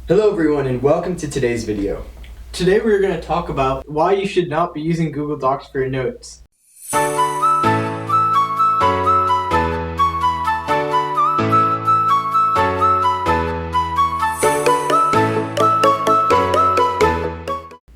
Hello everyone and welcome to today's video. Today we're going to talk about why you should not be using Google Docs for your notes.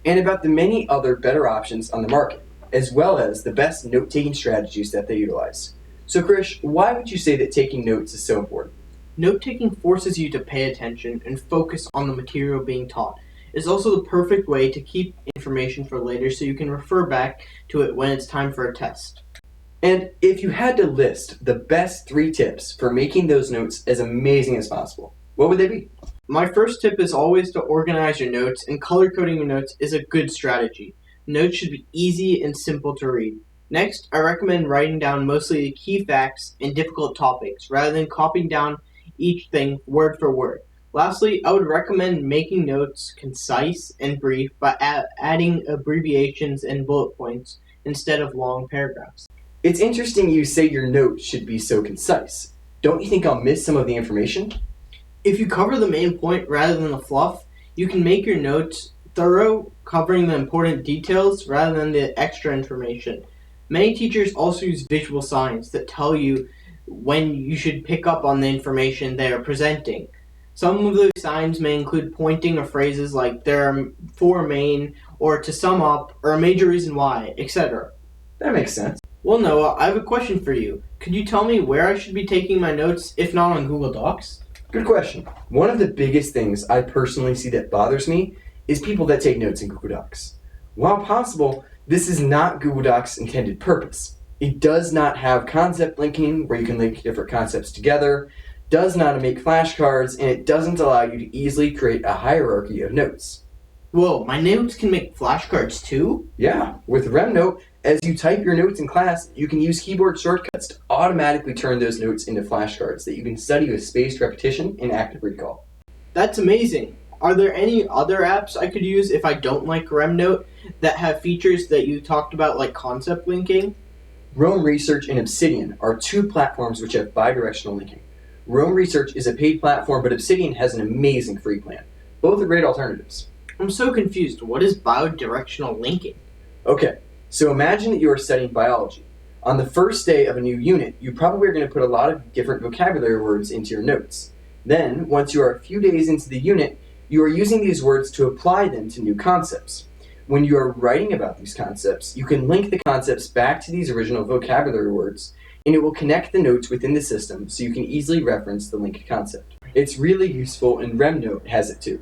And about the many other better options on the market, as well as the best note-taking strategies that they utilize. So Krish, why would you say that taking notes is so important? Note-taking forces you to pay attention and focus on the material being taught. It's also the perfect way to keep information for later so you can refer back to it when it's time for a test. And if you had to list the best 3 tips for making those notes as amazing as possible, what would they be? My first tip is always to organize your notes, and color coding your notes is a good strategy. Notes should be easy and simple to read. Next, I recommend writing down mostly the key facts and difficult topics rather than copying down each thing word for word. Lastly, I would recommend making notes concise and brief by adding abbreviations and bullet points instead of long paragraphs. It's interesting you say your notes should be so concise. Don't you think I'll miss some of the information? If you cover the main point rather than the fluff, you can make your notes thorough, covering the important details rather than the extra information. Many teachers also use visual signs that tell you when you should pick up on the information they are presenting. Some of those signs may include pointing or phrases like "there are 4 main," or "to sum up," or "a major reason why," etc. That makes sense. Well, Noah, I have a question for you. Could you tell me where I should be taking my notes, if not on Google Docs? Good question. One of the biggest things I personally see that bothers me is people that take notes in Google Docs. While possible, this is not Google Docs' intended purpose. It does not have concept linking where you can link different concepts together, does not make flashcards, and it doesn't allow you to easily create a hierarchy of notes. Whoa, my notes can make flashcards too? Yeah, with RemNote, as you type your notes in class, you can use keyboard shortcuts to automatically turn those notes into flashcards that you can study with spaced repetition and active recall. That's amazing. Are there any other apps I could use if I don't like RemNote that have features that you talked about, like concept linking? Roam Research and Obsidian are 2 platforms which have bidirectional linking. Roam Research is a paid platform, but Obsidian has an amazing free plan. Both are great alternatives. I'm so confused. What is bidirectional linking? Okay, so imagine that you are studying biology. On the first day of a new unit, you probably are going to put a lot of different vocabulary words into your notes. Then, once you are a few days into the unit, you are using these words to apply them to new concepts. When you are writing about these concepts, you can link the concepts back to these original vocabulary words, and it will connect the notes within the system so you can easily reference the linked concept. It's really useful, and RemNote has it too.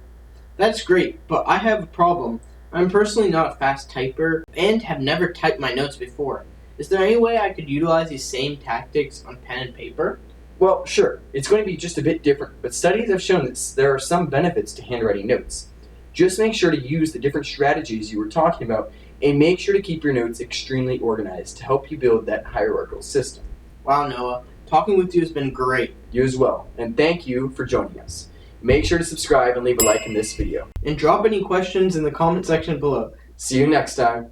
That's great, but I have a problem. I'm personally not a fast typer and have never typed my notes before. Is there any way I could utilize these same tactics on pen and paper? Well, sure, it's going to be just a bit different, but studies have shown that there are some benefits to handwriting notes. Just make sure to use the different strategies you were talking about, and make sure to keep your notes extremely organized to help you build that hierarchical system. Wow, Noah, talking with you has been great. You as well, and thank you for joining us. Make sure to subscribe and leave a like in this video. And drop any questions in the comment section below. See you next time.